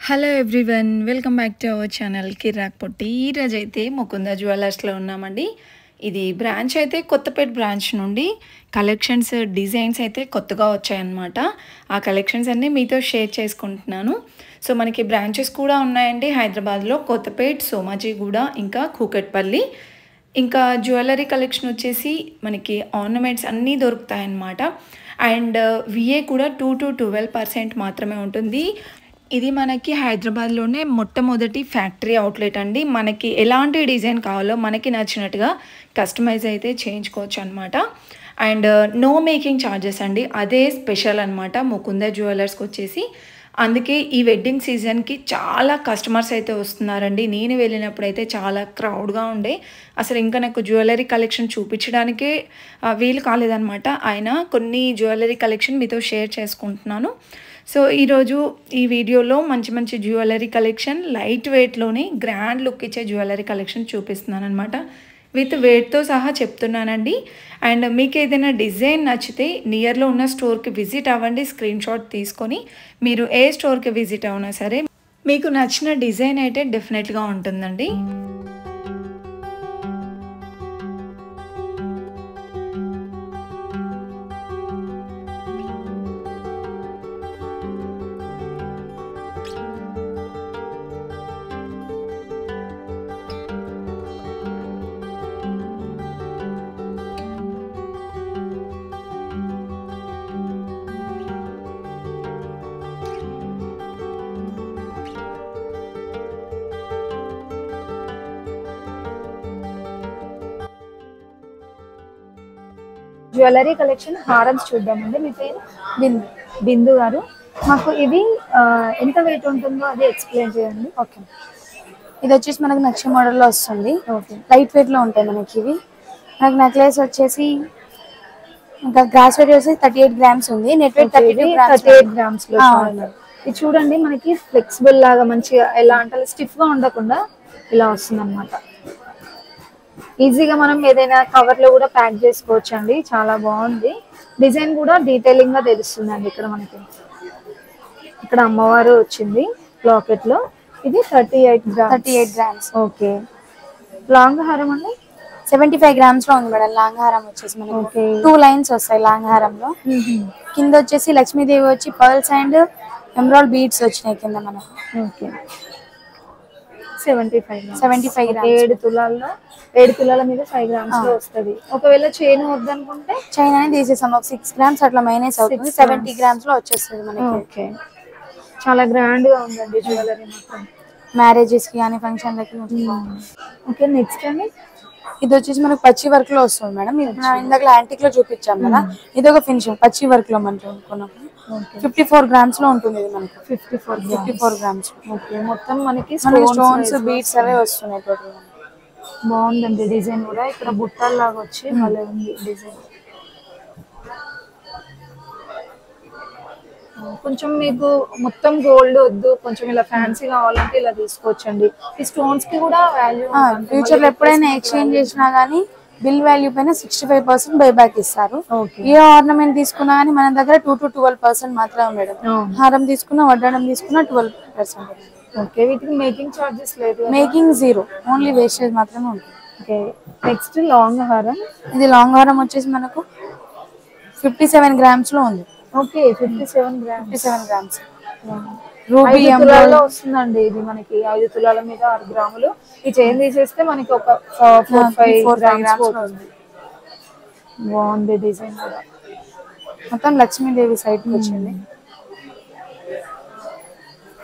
Hello everyone, welcome back to our channel Kirak Potti. ఈరోజు అయితే ముకుంద జ్యువెలర్స్లో ఉన్నామండి. ఇది బ్రాంచ్ అయితే కొత్తపేట బ్రాంచ్ నుండి కలెక్షన్స్ డిజైన్స్ అయితే కొత్తగా వచ్చాయన్నమాట. ఆ కలెక్షన్స్ అన్నీ మీతో షేర్ చేసుకుంటున్నాను. సో మనకి బ్రాంచెస్ కూడా ఉన్నాయండి హైదరాబాద్లో, కొత్తపేట, సోమాజిగూడ, ఇంకా కూకట్పల్లి. ఇంకా జ్యువెలరీ కలెక్షన్ వచ్చేసి మనకి ఆర్నమెంట్స్ అన్నీ దొరుకుతాయన్నమాట. అండ్ విఏ కూడా 2 to 12% మాత్రమే ఉంటుంది. ఇది మనకి హైదరాబాద్లోనే మొట్టమొదటి ఫ్యాక్టరీ అవుట్లెట్ అండి. మనకి ఎలాంటి డిజైన్ కావాలో మనకి నచ్చినట్టుగా కస్టమైజ్ అయితే చేయించుకోవచ్చు అనమాట. అండ్ నో మేకింగ్ ఛార్జెస్ అండి, అదే స్పెషల్ అనమాట ముకుంద జ్యువెలర్స్కి వచ్చేసి. అందుకే ఈ వెడ్డింగ్ సీజన్కి చాలా కస్టమర్స్ అయితే వస్తున్నారండి. నేను వెళ్ళినప్పుడు అయితే చాలా క్రౌడ్గా ఉండే, అసలు ఇంకా నాకు జ్యువెలరీ కలెక్షన్ చూపించడానికే వీలు కాలేదనమాట. ఆయన కొన్ని జ్యువెలరీ కలెక్షన్ మీతో షేర్ చేసుకుంటున్నాను. సో ఈరోజు ఈ వీడియోలో మంచి మంచి జ్యువెలరీ కలెక్షన్, లైట్ వెయిట్లోనే గ్రాండ్ లుక్ ఇచ్చే జ్యువెలరీ కలెక్షన్ చూపిస్తున్నాను అనమాట. విత్ వెయిట్తో సహా చెప్తున్నానండి. అండ్ మీకు ఏదైనా డిజైన్ నచ్చితే నియర్లో ఉన్న స్టోర్కి విజిట్ అవ్వండి. స్క్రీన్ షాట్ తీసుకొని మీరు ఏ స్టోర్కి విజిట్ అవునా సరే మీకు నచ్చిన డిజైన్ అయితే డెఫినెట్గా ఉంటుందండి. జ్యువెలరీ కలెక్షన్ హారమ్స్ చూద్దామండి. మీ పేరు? బిందు. బిందు గారు, మాకు ఇవి ఎంత వెయిట్ ఉంటుందో అది ఎక్స్ప్లెయిన్ చేయండి. ఓకే, ఇది వచ్చేసి మనకు నక్షి మోడల్లో వస్తుంది. ఓకే, లైట్ వెయిట్ లో ఉంటాయి మనకి ఇవి. మనకి నెక్లెస్ వచ్చేసి ఇంకా గ్రాస్ వెయిట్ వచ్చేసి 38 గ్రామ్స్ ఉంది. నెట్ వెయిట్ 38 గ్రామ్స్ లో. ఇది చూడండి, మనకి ఫ్లెక్సిబుల్ లాగా మంచిగా ఎలా అంటే స్టిఫ్ గా ఉండకుండా ఇలా వస్తుంది అనమాట. ఈజీగా మనం ఏదైనా కవర్ లో కూడా ప్యాక్ చేసుకోవచ్చు అండి. చాలా బాగుంది. డిజైన్ కూడా డీటెయిలింగ్ గా తెలుస్తుందండి. ఇక్కడ మనకి ఇక్కడ అమ్మవారు వచ్చింది లాకెట్ లో. ఇది 38 గ్రామ్స్. ఓకే, లాంగ్ హారం అండి 75 గ్రామ్స్ లో ఉంది మేడం. లాంగ్ హారం వచ్చేసి మనకి 2 లైన్స్ వస్తాయి లాంగ్ హారంలో. కింద వచ్చేసి లక్ష్మీదేవి వచ్చి పర్ల్స్ అండ్ ఎమరాల్డ్ బీడ్స్ వచ్చినాయి కింద మనకు. Okay, 75 grams. 7 తులాల మీద 5 గ్రామ్స్ లో వస్తుంది. ఒకవేళ చైన్ వద్దనుకుంటే చైన్ అనేది తీసేసాం. ఒక 6 గ్రామ్స్ అట్లా మైనస్ అవుతుంది. 70 గ్రామ్స్ లో వచ్చేస్తుంది మనకి. ఓకే, చాలా గ్రాండ్ గా ఉందండి జ్యువెలరీ మొత్తం. మ్యారేజెస్ కి కానీ ఫంక్షన్ లకి. ఓకే, నెక్స్ట్ అండి ఇది వచ్చేసి మనకు పచ్చి వర్క్ లో వస్తుంది మేడం. ఇందాక యాంటిక్ లో చూపించాం కదా, ఇది ఒక ఫినిషింగ్ పచ్చి వర్క్ లో మనం అనుకున్నప్పుడు 54 గ్రామ్స్ లో ఉంటుంది. ఇది మనకు 54 గ్రామ్స్. ఓకే, మొత్తం మనకి స్టోన్స్ బీడ్స్ అవే వస్తున్నాయి టోటల్. బాగుందండి డిజైన్ కూడా. ఇక్కడ బుట్టల్లాగా వచ్చి భలే ఉంది డిజైన్. కొంచెం మీకు మొత్తం గోల్డ్ వద్దు, కొంచెం ఇలా ఫ్యాన్సీ కావాలంటే ఇలా తీసుకోవచ్చండి. ఈ స్టోన్స్ కి కూడా వాల్యూ. ఫ్యూచర్ లో ఎప్పుడైనా ఎక్స్చేంజ్ చేసినా గానీ బిల్ వాల్యూ పైన 65% బై బ్యాక్ ఇస్తారు. ఏ ఆర్నమెంట్ తీసుకున్నా గానీ మన దగ్గర 2 to 12% మాత్రమే మేడం. హారం తీసుకున్నా, వడ్డానం తీసుకున్నా 12%. ఓకే, వీటికి మేకింగ్ చార్జెస్ లేదు? మేకింగ్ 0, ఓన్లీ వేస్టేజ్ మాత్రమే ఉంటుంది. ఓకే, నెక్స్ట్ లాంగ్ హారం. ఇది లాంగ్ హారం వచ్చేసి మనకు 57 గ్రామ్స్ లో ఉంది. Okay, 57 grams. రూబీ తులాల్లో వస్తుందండి. ఇది మనకి 5 తులాల మీద 6 గ్రాములు. ఈ చైన్ తీసేస్తే మనకి ఒక 4-5 గ్రామ్స్ పోతుంది. బాగుంది డిజైన్ కూడా. మొత్తం లక్ష్మీదేవి సైడ్ వచ్చింది.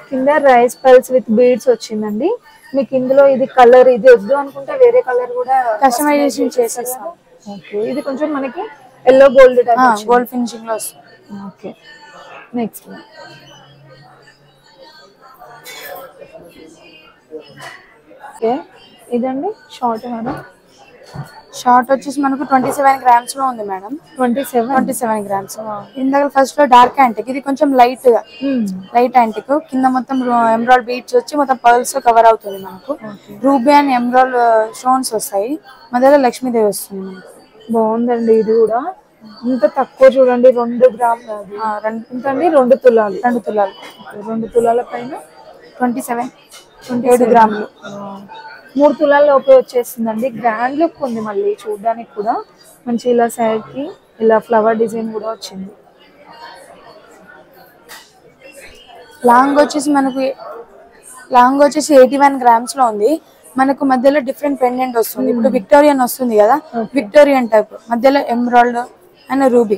కింద రైస్ పల్స్ విత్ బీడ్స్ వచ్చిందండి. మీకు ఇందులో ఇది కలర్ ఇది వద్దు అనుకుంటే వేరే కలర్ కూడా కస్టమైజేషన్ చేసేస్తాం. ఓకే, ఇది కొంచెం మనకి ఎల్లో గోల్డ్ గోల్డ్ ఫినిషింగ్ లో వస్తుంది. ఓకే, నెక్స్ట్ ఓకే, ఇదండి షార్ట్ హారం. షార్ట్ వచ్చేసి మనకు 27 గ్రామ్స్ లో ఉంది మేడం. 27 గ్రామ్స్. ఇందాక ఫస్ట్ లో డార్క్ యాంటిక్, ఇది కొంచెం లైట్ యాంటిక్. కింద మొత్తం ఎమరాల్డ్ బీడ్స్ వచ్చి మొత్తం పర్ల్స్ కవర్ అవుతుంది మనకు. రూబీ అండ్ ఎమరాల్డ్ స్టోన్స్ వస్తాయి. మధ్యలో లక్ష్మీదేవి వస్తుంది మనకు. బాగుందండి ఇది కూడా. ఇంత తక్కువ చూడండి, 2 గ్రాములు. ఇంతండి 2 తులాలు. 2 తులాలు. 2 తులాల పైన 27 7 గ్రాములు. 3 తులాల లోపే వచ్చేస్తుందండి. గ్రాండ్ లుక్ ఉంది, మళ్ళీ చూడడానికి కూడా మంచి ఇలా సైడ్ కి ఇలా ఫ్లవర్ డిజైన్ కూడా వచ్చింది. లాంగ్ వచ్చేసి 81 గ్రామ్స్ లో ఉంది. మనకు మధ్యలో డిఫరెంట్ పెండెంట్ వస్తుంది. ఇప్పుడు విక్టోరియన్ వస్తుంది కదా, విక్టోరియన్ టైప్ మధ్యలో ఎమరాల్డ్ అండ్ రూబీ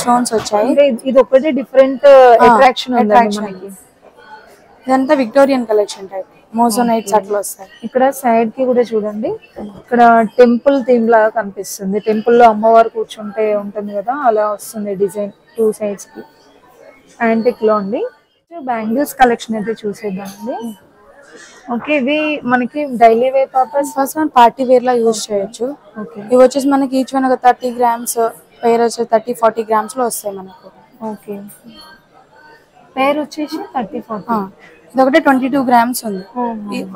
స్టోన్స్ వచ్చాయి. ఇది ఒకటి డిఫరెంట్ అట్రాక్షన్ మనకి. ఇదంతా విక్టోరియన్ కలెక్షన్ టైప్ మోజోనైట్స్ అట్లా వస్తాయి. ఇక్కడ సైడ్ కి కూడా చూడండి, ఇక్కడ టెంపుల్ థీమ్ లాగా కనిపిస్తుంది. టెంపుల్ లో అమ్మవారు కూర్చుంటే ఉంటుంది కదా, అలా వస్తుంది డిజైన్ 2 సైడ్స్ కి. యాంటిక్ లో అండి. బ్యాంగిల్స్ కలెక్షన్ అయితే చూసేద్దామండి. ఓకే, ఇవి మనకి daily wear purpose, first one party wear లా యూజ్ చేయొచ్చు. ఓకే, ఇవి వచ్చేసి మనకి ఈచ్ వన్ ఒక 30 గ్రామ్స్, పేర్ వచ్చి 30-40 గ్రామ్స్ లో వస్తాయి మనకు. ఓకే, పేర్ వచ్చేసి 30-40. ఇదొకటి 22 గ్రామ్స్ ఉంది.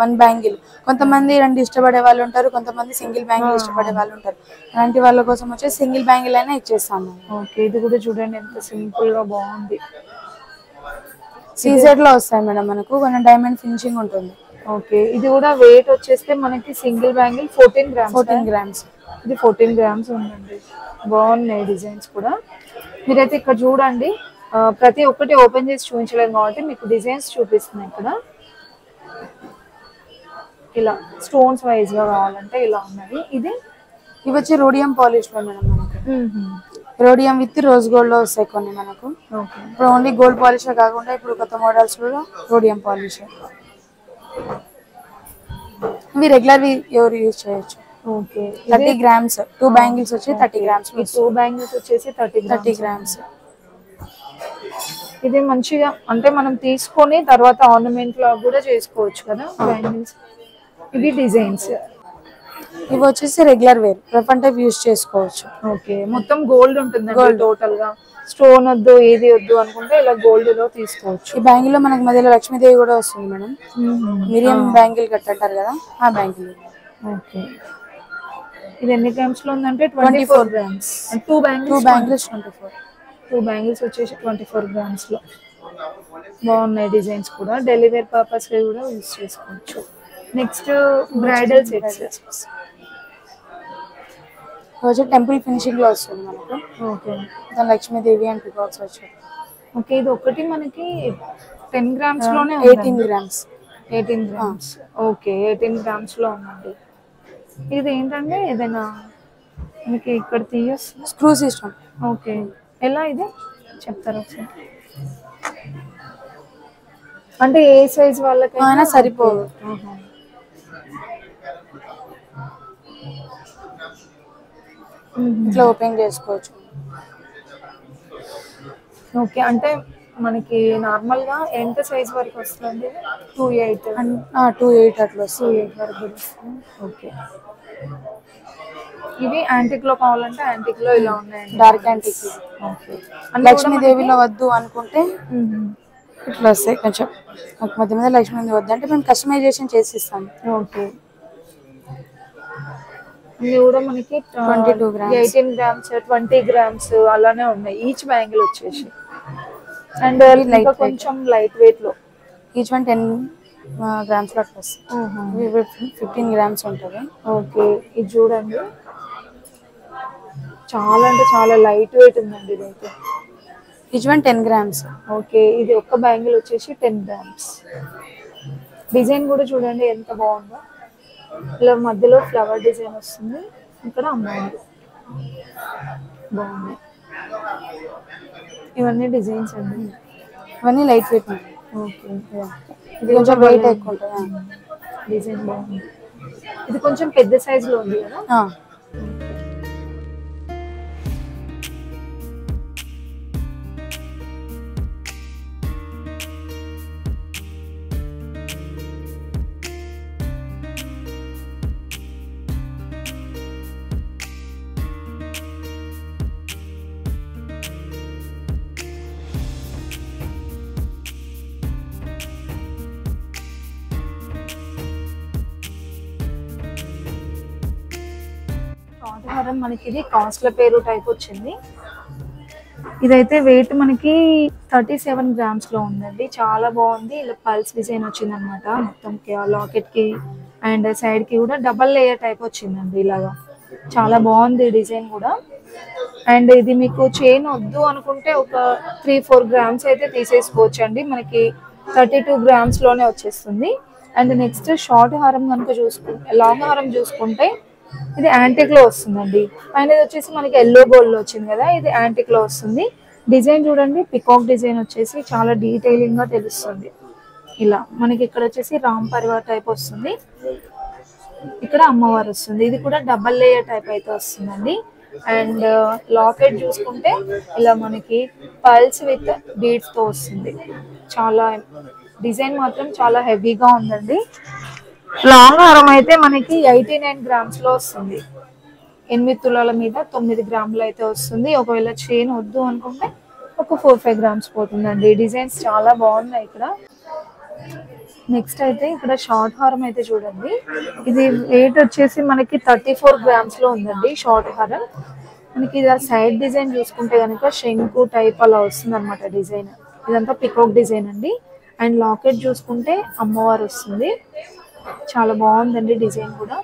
1 బ్యాంగిల్. కొంతమంది 2 ఇష్టపడే వాళ్ళు ఉంటారు, కొంతమంది సింగిల్ బ్యాంగిల్ ఇష్టపడే వాళ్ళు ఉంటారు. అలాంటి వాళ్ళ కోసం వచ్చేసి సింగిల్ బ్యాంగిల్ అయినా ఇచ్చేస్తాము. ఓకే, ఇది కూడా చూడండి ఎంత సింపుల్ గా బాగుంది. సీజెడ్ లో వస్తాయి మేడం మనకు, కొంచెం డైమండ్ ఫినిషింగ్ ఉంటుంది. ఓకే, ఇది కూడా వెయిట్ వచ్చేస్తే మనకి సింగిల్ బ్యాంగిల్ 14 గ్రామ్స్. ఇది 14 గ్రామ్స్ ఉందండి. బాగున్నాయి డిజైన్స్ కూడా. మీరైతే ఇక్కడ చూడండి, ప్రతి ఒక్కటి ఓపెన్ చేసి చూపించలేము కాబట్టి మీకు డిజైన్స్ చూపిస్తున్నాయి. ఇక్కడ ఇలా స్టోన్స్ వైజ్ గా కావాలంటే ఇలా ఉన్నాయి. ఇవి వచ్చి రోడియం పాలిష్ లో మేడం మనకు. రోడియం విత్ రోజ్ గోల్డ్ లో వస్తాయి కొన్ని మనకు. ఇప్పుడు ఓన్లీ గోల్డ్ పాలిష్ కాకుండా ఇప్పుడు కొత్త మోడల్స్ లో రోడియం పాలిష్. ఇవి రెగ్యులర్ ఎవరు యూజ్ చేయొచ్చు. Okay, 30 grams. 2 బ్యాంగిల్స్ వచ్చి 30 గ్రామ్స్. 2 బ్యాంగిల్స్ వచ్చేసి 30 గ్రామ్స్. ఇది మంచిగా అంటే మనం తీసుకొని తర్వాత ఆర్నమెంట్ లా కూడా చేసుకోవచ్చు కదా బ్యాంగిల్స్. ఇవి డిజైన్స్. ఇవి వచ్చేసి రెగ్యులర్ వేర్ ప్రఫన్ టైప్ యూజ్ చేసుకోవచ్చు. ఓకే, మొత్తం గోల్డ్ ఉంటుంది టోటల్ గా. స్టోన్ వద్దు ఏది వద్దు అనుకుంటే ఇలా గోల్డ్ లో తీసుకోవచ్చు. ఈ బ్యాంగిల్ లో మనకి మధ్యలో లక్ష్మీదేవి కూడా వస్తుంది మేడం. మిరియం బ్యాంగిల్ కట్టారు కదా, ఆ బ్యాంగిల్. ఓకే, ఇది ఎన్ని గ్రామ్స్ లో ఉందంటే 24 గ్రామ్స్. 2 బ్యాంగిల్స్ 24. 2 బ్యాంగిల్స్ వచ్చేసి 24 గ్రామ్స్ లో. బాగున్నాయి డిజైన్స్ కూడా. డైలీ వేర్ పర్పస్ కూడా యూజ్ చేసుకోవచ్చు. Next bridal sets. వచ్చి టెంపుల్ ఫినిషింగ్ లో వస్తుంది మనకు. ఓకే, దాని లక్ష్మీదేవి అండ్ పికాక్స్ వచ్చాయి. ఓకే, ఇది ఒకటి మనకి 10 గ్రామ్స్ లోనే 18 గ్రామ్స్. 18 గ్రామ్స్. ఓకే, 18 గ్రామ్స్ లో ఉందండి. ఇది ఏంటంటే ఏదైనా మనకి ఇక్కడ తీయొచ్చు స్క్రూ సిస్టమ్. ఓకే, ఎలా ఇది చెప్తారు ఒకసారి? అంటే ఏ సైజ్ వాళ్ళకైనా సరిపోదు. ఇట్లా ఓపెన్ చేసుకోవచ్చు. ఓకే, అంటే మనకి నార్మల్ గా ఎంత సైజ్ వరకు వస్తుంది? 28 అట్లా వస్తుంది. 28 వరకు వస్తుంది. ఓకే, ఇవి యాంటిక్ లో కావాలంటే యాంటిక్ లో ఇలా ఉన్నాయి. Dark antique. ఓకే, లక్ష్మీదేవిలో వద్దు అనుకుంటే ఇట్లా వస్తాయి. కొంచెం మధ్య మధ్య లక్ష్మీదేవి వద్దు అంటే మేము కస్టమైజేషన్ చేసి ఇస్తాం. ఓకే, ఇవి కూడా మనకి 22 గ్రామ్స్, 18 గ్రామ్స్, 20 గ్రామ్స్ అలానే ఉన్నాయి ఈచ్ బ్యాంగిల్ వచ్చేసి. అండ్ ఇంకా కొంచెం లైట్ వెయిట్ లో ఈచ్ వన్ 10 గ్రామ్స్ లో అట్లా వస్తాయి. 15 గ్రామ్స్ ఉంటుంది. ఓకే, ఇది చూడండి చాలా అంటే చాలా లైట్ వెయిట్ ఉందండి ఇదైతే. Each one 10 grams. ఓకే, ఇది ఒక్క బ్యాంగిల్ వచ్చేసి 10 గ్రామ్స్. డిజైన్ కూడా చూడండి ఎంత బాగుందో. ఇలా మధ్యలో ఫ్లవర్ డిజైన్ వస్తుంది. ఇక్కడ అమ్మాయి బాగుంది. ఇవన్నీ డిజైన్స్ అండి. ఇవన్నీ లైట్ వెయిట్. ఓకే, ఇది కొంచెం వెయిట్ ఎక్కువ ఉంటుంది. డిజైన్ బాగుంది. ఇది కొంచెం పెద్ద సైజ్ లో ఉంది కదా. మనకి ఇది కాస్ట్ల పేరు టైప్ వచ్చింది. ఇదైతే వెయిట్ మనకి 37 grams లో ఉందండి. చాలా బాగుంది. ఇలా పల్స్ డిజైన్ వచ్చింది అనమాట. మొత్తం లాకెట్ కి అండ్ సైడ్ కి కూడా డబల్ లేయర్ టైప్ వచ్చిందండి. ఇలాగా చాలా బాగుంది డిజైన్ కూడా. అండ్ ఇది మీకు చైన్ వద్దు అనుకుంటే ఒక 3-4 grams అయితే తీసేసుకోవచ్చు అండి. మనకి 32 grams లోనే వచ్చేస్తుంది. అండ్ నెక్స్ట్ షార్ట్ హారం కనుక చూసుకుంటే, లాంగ్ హారం చూసుకుంటే ఇది యాంటిక్ లో వస్తుందండి. పైన ఇది వచ్చేసి మనకి ఎల్లో గోల్డ్ లో వచ్చింది కదా, ఇది యాంటిక్ లో వస్తుంది. డిజైన్ చూడండి, పికాక్ డిజైన్ వచ్చేసి చాలా డీటెయిలింగ్ గా తెలుస్తుంది. ఇలా మనకి ఇక్కడ వచ్చేసి రామ్ పరివార్ టైప్ వస్తుంది. ఇక్కడ అమ్మవారు వస్తుంది. ఇది కూడా డబల్ లేయర్ టైప్ అయితే వస్తుందండి. అండ్ లాకెట్ చూసుకుంటే ఇలా మనకి పల్స్ విత్ బీడ్స్ తో వస్తుంది. చాలా డిజైన్ మాత్రం చాలా హెవీగా ఉందండి. లాంగ్ హారం అయితే మనకి 89 grams లో వస్తుంది. 8 తులాల మీద 9 గ్రాములు అయితే వస్తుంది. ఒకవేళ చైన్ వద్దు అనుకుంటే ఒక 4-5 grams పోతుందండి. డిజైన్స్ చాలా బాగున్నాయి ఇక్కడ. నెక్స్ట్ అయితే ఇక్కడ షార్ట్ హారం అయితే చూడండి. ఇది వెయిట్ వచ్చేసి మనకి 34 grams లో ఉందండి. షార్ట్ హారం మనకి ఇది సైడ్ డిజైన్ చూసుకుంటే కనుక శంకు టైప్ అలా వస్తుంది అనమాట డిజైన్. ఇదంతా పికాక్ డిజైన్ అండి. అండ్ లాకెట్ చూసుకుంటే అమ్మవారు వస్తుంది. చాలా బాగుందండి డిజైన్ కూడా.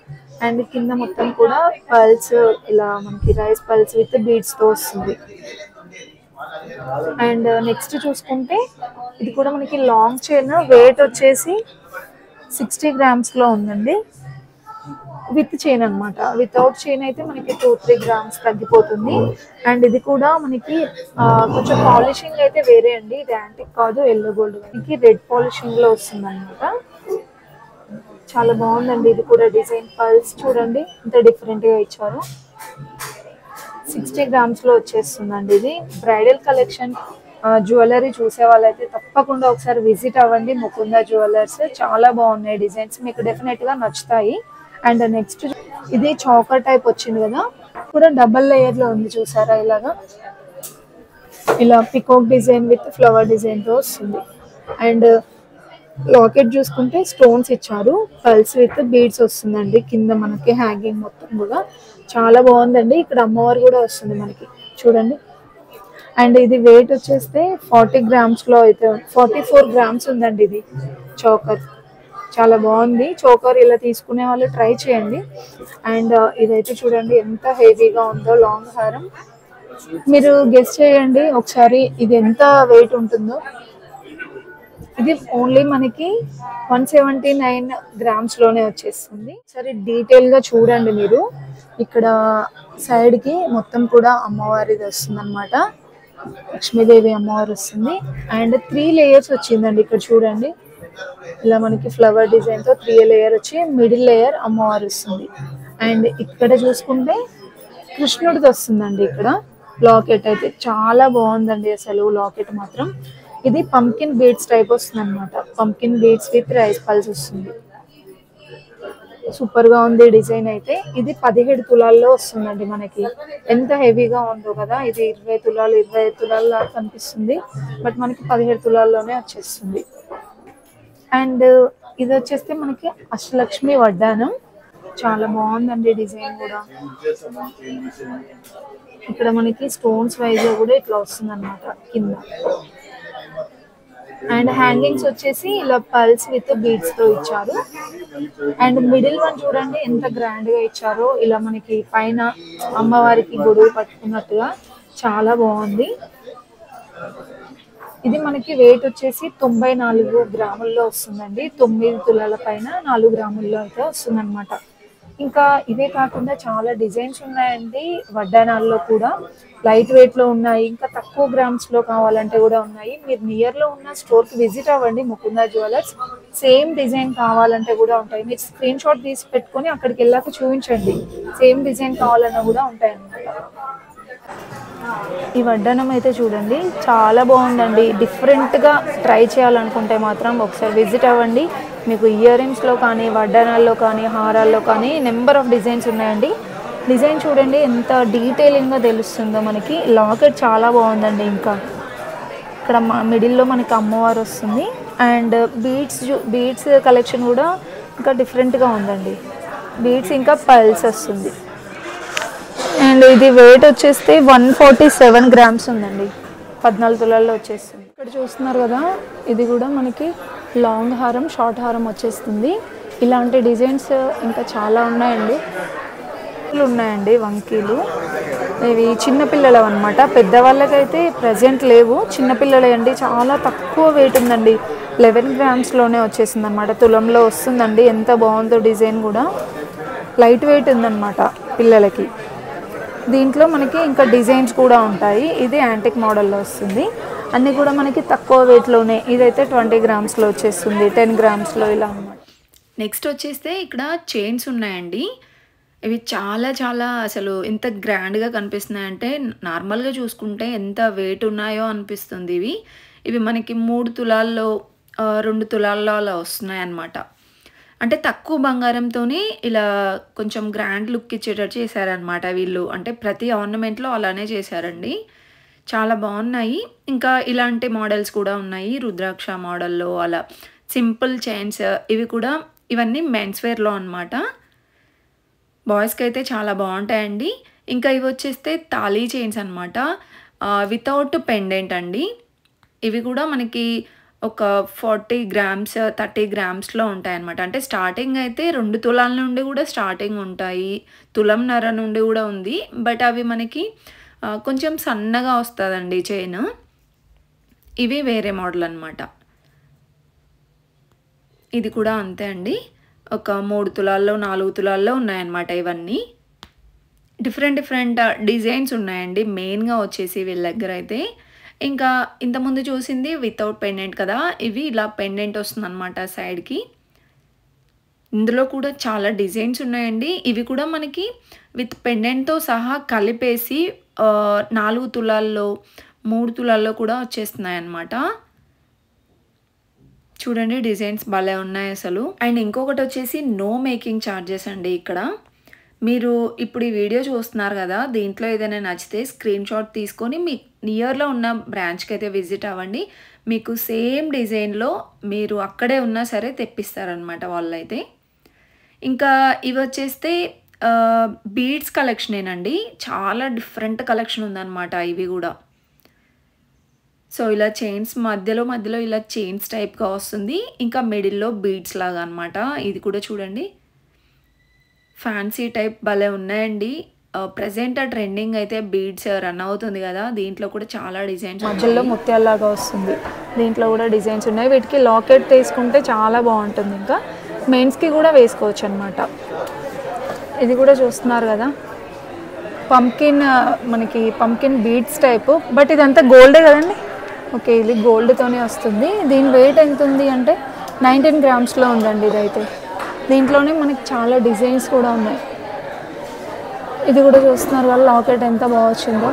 అండ్ కింద మొత్తం కూడా పల్స్ ఇలా మనకి రైస్ పల్స్ విత్ బీడ్స్ తో వస్తుంది. అండ్ నెక్స్ట్ చూసుకుంటే ఇది కూడా మనకి లాంగ్ చైన్, వెయిట్ వచ్చేసి 60 grams లో ఉందండి. విత్ చైన్ అనమాట. వితౌట్ చైన్ అయితే మనకి 2-3 grams తగ్గిపోతుంది. అండ్ ఇది కూడా మనకి కొంచెం పాలిషింగ్ అయితే వేరే అండి. ఇది యాంటిక్ కాదు, ఎల్లో గోల్డ్. మనకి రెడ్ పాలిషింగ్ లో వస్తుంది అనమాట. చాలా బాగుందండి ఇది కూడా డిజైన్. పల్స్ చూడండి ఇంత డిఫరెంట్ గా ఇచ్చారు. 60 grams లో వచ్చేస్తుందండి. ఇది బ్రైడల్ కలెక్షన్ జ్యువెలరీ చూసే వాళ్ళైతే తప్పకుండా ఒకసారి విజిట్ అవ్వండి ముకుంద జ్యువెలర్స్. చాలా బాగున్నాయి డిజైన్స్, మీకు డెఫినెట్ గా నచ్చుతాయి. అండ్ నెక్స్ట్ ఇది చౌకర్ టైప్ వచ్చింది కదా, కూడా డబల్ లేయర్ లో ఉంది చూసారా. ఇలాగా ఇలా peacock design with flower design తో వస్తుంది. అండ్ లాకెట్ చూసుకుంటే స్టోన్స్ ఇచ్చారు, పల్స్ విత్ బీడ్స్ వస్తుందండి. కింద మనకి హ్యాంగింగ్ మొత్తం కూడా చాలా బాగుందండి. ఇక్కడ అమ్మవారు కూడా వస్తుంది మనకి చూడండి. అండ్ ఇది వెయిట్ వచ్చేస్తే 40 grams లో అయితే 44 grams ఉందండి. ఇది చోకర్ చాలా బాగుంది. చోకర్ ఇలా తీసుకునే వాళ్ళు ట్రై చేయండి. అండ్ ఇదైతే చూడండి ఎంత హెవీగా ఉందో లాంగ్ హారం. మీరు గెస్ చేయండి ఒకసారి ఇది ఎంత వెయిట్ ఉంటుందో. ఇది ఓన్లీ మనకి 179 grams లోనే వచ్చేస్తుంది. సరే డీటెయిల్ గా చూడండి మీరు. ఇక్కడ సైడ్ కి మొత్తం కూడా అమ్మవారిది వస్తుంది అనమాట. లక్ష్మీదేవి అమ్మవారు వస్తుంది. అండ్ 3 layers వచ్చిందండి. ఇక్కడ చూడండి ఇలా మనకి ఫ్లవర్ డిజైన్ తో 3 layer వచ్చి మిడిల్ లేయర్ అమ్మవారు వస్తుంది. అండ్ ఇక్కడ చూసుకుంటే కృష్ణుడిది వస్తుందండి. ఇక్కడ లాకెట్ అయితే చాలా బాగుందండి అసలు లాకెట్ మాత్రం. ఇది పంకిన్ బీడ్స్ టైప్ వస్తుంది అనమాట. Pumpkin beads with rice pearls వస్తుంది. సూపర్ గా ఉంది డిజైన్ అయితే. ఇది 17 తులాల్లో వస్తుందండి మనకి. ఎంత హెవీగా ఉందో కదా. ఇది 20 తులాలు 25 తులాలు లాగా కనిపిస్తుంది, బట్ మనకి 17 తులాల్లోనే వచ్చేస్తుంది. అండ్ ఇది వచ్చేస్తే మనకి అష్టలక్ష్మి వడ్డానం. చాలా బాగుందండి డిజైన్ కూడా. ఇక్కడ మనకి స్టోన్స్ వైజ్ కూడా ఇట్లా వస్తుంది అనమాట కింద. అండ్ హ్యాంగింగ్స్ వచ్చేసి ఇలా పల్స్ విత్ బీడ్స్ తో ఇచ్చారు. అండ్ మిడిల్ వన్ చూడండి ఎంత గ్రాండ్ గా ఇచ్చారో. ఇలా మనకి పైన అమ్మవారికి గొడుగు పట్టుకున్నట్టుగా చాలా బాగుంది. ఇది మనకి వెయిట్ వచ్చేసి 94 గ్రాముల్లో వస్తుందండి. 9 తులాల పైన 4 గ్రాముల్లో అయితే వస్తుంది అనమాట. ఇంకా ఇవే కాకుండా చాలా డిజైన్స్ ఉన్నాయండి వడ్డానాల్లో కూడా. లైట్ వెయిట్ లో ఉన్నాయి, ఇంకా తక్కువ గ్రామ్స్ లో కావాలంటే కూడా ఉన్నాయి. మీరు నియర్ లో ఉన్న స్టోర్ కి విజిట్ అవ్వండి ముకుంద జ్యువెలర్స్. సేమ్ డిజైన్ కావాలంటే కూడా ఉంటాయి. మీరు స్క్రీన్ షాట్ తీసి పెట్టుకొని అక్కడికి వెళ్ళాక చూపించండి. సేమ్ డిజైన్ కావాలన్నా కూడా ఉంటాయి అన్నమాట. ఈ వడ్డానం అయితే చూడండి చాలా బాగుందండి. డిఫరెంట్గా ట్రై చేయాలనుకుంటే మాత్రం ఒకసారి విజిట్ అవ్వండి. మీకు ఇయర్ రింగ్స్లో కానీ వడ్డానాల్లో కానీ హారాల్లో కానీ నెంబర్ ఆఫ్ డిజైన్స్ ఉన్నాయండి. డిజైన్ చూడండి ఎంత డీటెయిలింగ్గా తెలుస్తుందో మనకి. లాకెట్ చాలా బాగుందండి. ఇంకా ఇక్కడ మిడిల్లో మనకి అమ్మవారు వస్తుంది. అండ్ బీడ్స్ కలెక్షన్ కూడా ఇంకా డిఫరెంట్గా ఉందండి. బీడ్స్ ఇంకా పల్స్ వస్తుంది. అండ్ ఇది వెయిట్ వచ్చేస్తే 147 grams ఉందండి. 14 తులాల్లో వచ్చేస్తుంది. ఇక్కడ చూస్తున్నారు కదా, ఇది కూడా మనకి లాంగ్ హారం, షార్ట్ హారం వచ్చేస్తుంది. ఇలాంటి డిజైన్స్ ఇంకా చాలా ఉన్నాయండి. ఉన్నాయండి వంకీలు. ఇవి చిన్నపిల్లలు అనమాట, పెద్దవాళ్ళకైతే ప్రజెంట్ లేవు. చిన్నపిల్లలే అండి, చాలా తక్కువ వెయిట్ ఉందండి. 11 గ్రామ్స్లోనే వచ్చేసింది అనమాట. తులంలో వస్తుందండి. ఎంత బాగుందో డిజైన్ కూడా. లైట్ వెయిట్ ఉందన్నమాట పిల్లలకి. దీంట్లో మనకి ఇంకా డిజైన్స్ కూడా ఉంటాయి. ఇది యాంటిక్ మోడల్లో వస్తుంది. అన్నీ కూడా మనకి తక్కువ వెయిట్లోనే. ఇదైతే 20 గ్రామ్స్లో వచ్చేస్తుంది, 10 గ్రామ్స్లో ఇలా అన్నమాట. నెక్స్ట్ వచ్చేస్తే ఇక్కడ చైన్స్ ఉన్నాయండి. ఇవి చాలా చాలా అసలు ఎంత గ్రాండ్గా కనిపిస్తున్నాయంటే నార్మల్గా చూసుకుంటే ఎంత వెయిట్ ఉన్నాయో అనిపిస్తుంది. ఇవి మనకి 3 తులాల్లో 2 తులాల్లో అలా వస్తున్నాయి అన్నమాట. అంటే తక్కువ బంగారంతో ఇలా కొంచెం గ్రాండ్ లుక్ ఇచ్చేటట్టు చేశారనమాట వీళ్ళు. అంటే ప్రతి ఆర్నమెంట్లో అలానే చేశారండి. చాలా బాగున్నాయి. ఇంకా ఇలాంటి మోడల్స్ కూడా ఉన్నాయి, రుద్రాక్ష మోడల్లో అలా సింపుల్ చైన్స్. ఇవన్నీ మెన్స్ వేర్లో అనమాట. బాయ్స్కి అయితే చాలా బాగుంటాయండి. ఇంకా ఇవి వచ్చేస్తే తాళీ చైన్స్ అనమాట, వితౌట్ పెండెంట్ అండి. ఇవి కూడా మనకి ఒక 40 గ్రామ్స్ 30 గ్రామ్స్లో ఉంటాయన్నమాట. అంటే స్టార్టింగ్ అయితే 2 తులాల నుండి కూడా స్టార్టింగ్ ఉంటాయి, తులంన్నర నుండి కూడా ఉంది. బట్ అవి మనకి కొంచెం సన్నగా వస్తుందండి చైన్. ఇవి వేరే మోడల్ అనమాట. ఇది కూడా అంతే అండి, ఒక 3 తులాల్లో 4 తులాల్లో ఉన్నాయన్నమాట. ఇవన్నీ డిఫరెంట్ డిజైన్స్ ఉన్నాయండి మెయిన్గా వచ్చేసి వీళ్ళ దగ్గర అయితే. ఇంకా ఇంతకుముందు చూసింది వితౌట్ పెండెంట్ కదా, ఇవి ఇలా పెండెంట్ వస్తుందన్నమాట సైడ్కి. ఇందులో కూడా చాలా డిజైన్స్ ఉన్నాయండి. ఇవి కూడా మనకి విత్ పెండెంట్తో సహా కలిపేసి 4 తులాల్లో 3 తులాల్లో కూడా వచ్చేస్తున్నాయి అన్నమాట. చూడండి డిజైన్స్ భలే ఉన్నాయి అసలు. అండ్ ఇంకొకటి వచ్చేసి నో మేకింగ్ ఛార్జెస్ అండి. ఇక్కడ మీరు ఇప్పుడు ఈ వీడియో చూస్తున్నారు కదా, దీంట్లో ఏదైనా నచ్చితే స్క్రీన్ షాట్ తీసుకొని మీ నియర్లో ఉన్న బ్రాంచ్కి అయితే విజిట్ అవ్వండి. మీకు సేమ్ డిజైన్లో మీరు అక్కడే ఉన్నా సరే తెప్పిస్తారనమాట వాళ్ళైతే. ఇంకా ఇవి వచ్చేస్తే బీడ్స్ కలెక్షనేనండి. చాలా డిఫరెంట్ కలెక్షన్ ఉందన్నమాట ఇవి కూడా. సో ఇలా చైన్స్ మధ్యలో ఇలా చైన్స్ టైప్గా వస్తుంది. ఇంకా మిడిల్లో బీడ్స్ లాగా అనమాట. ఇది కూడా చూడండి ఫ్యాన్సీ టైప్ భలే ఉన్నాయండి. ప్రజెంట్ ట్రెండింగ్ అయితే బీడ్స్ రన్ అవుతుంది కదా, దీంట్లో కూడా చాలా డిజైన్స్. మధ్యలో ముత్యాల్లాగా వస్తుంది, దీంట్లో కూడా డిజైన్స్ ఉన్నాయి. వీటికి లాకెట్ తీసుకుంటే చాలా బాగుంటుంది. ఇంకా మెయిన్స్కి కూడా వేసుకోవచ్చు అనమాట. ఇది కూడా చూస్తున్నారు కదా, మనకి పంకిన్ బీడ్స్ టైపు. బట్ ఇదంతా గోల్డే కదండి. ఓకే, ఇది గోల్డ్తోనే వస్తుంది. దీని వెయిట్ ఎంత ఉంది అంటే 19 గ్రామ్స్లో ఉందండి ఇదైతే. దీంట్లోనే మనకి చాలా డిజైన్స్ కూడా ఉన్నాయి. ఇది కూడా చూస్తున్నారు కదా, లాకెట్ ఎంత బాగా వచ్చిందో.